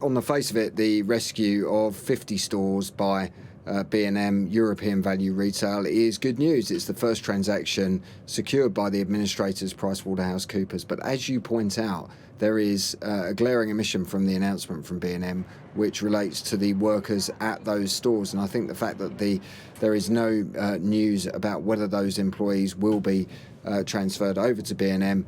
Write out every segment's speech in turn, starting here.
On the face of it, the rescue of 50 stores by B&M European Value Retail is good news. It's the first transaction secured by the administrators, PricewaterhouseCoopers. But as you point out, there is a glaring omission from the announcement from B&M, which relates to the workers at those stores. And I think the fact that there is no news about whether those employees will be transferred over to B&M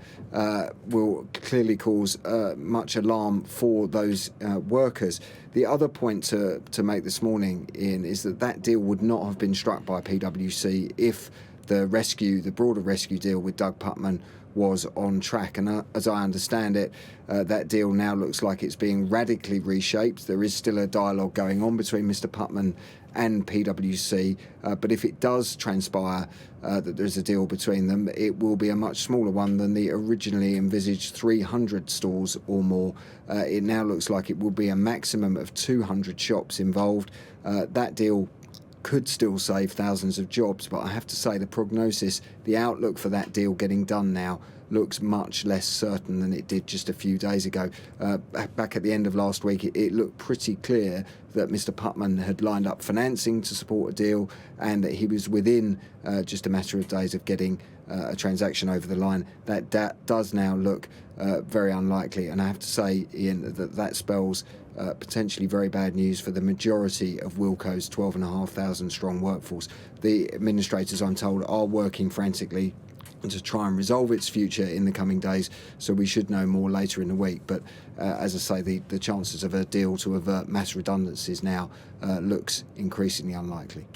will clearly cause much alarm for those workers. The other point to make this morning, Ian, is that deal would not have been struck by PwC if the broader rescue deal with Doug Putman was on track. And as I understand it, that deal now looks like it's being radically reshaped. There is still a dialogue going on between Mr. Putman and PwC, but if it does transpire that there's a deal between them, it will be a much smaller one than the originally envisaged 300 stores or more. It now looks like it will be a maximum of 200 shops involved. That deal could still save thousands of jobs, but I have to say the outlook for that deal getting done now looks much less certain than it did just a few days ago. Back at the end of last week, it looked pretty clear that Mr. Putman had lined up financing to support a deal and that he was within just a matter of days of getting a transaction over the line. That does now look very unlikely, and I have to say, Ian, that spells potentially very bad news for the majority of Wilko's 12,500 strong workforce. The administrators, I'm told, are working frantically to try and resolve its future in the coming days, so we should know more later in the week. But as I say, the chances of a deal to avert mass redundancies now looks increasingly unlikely.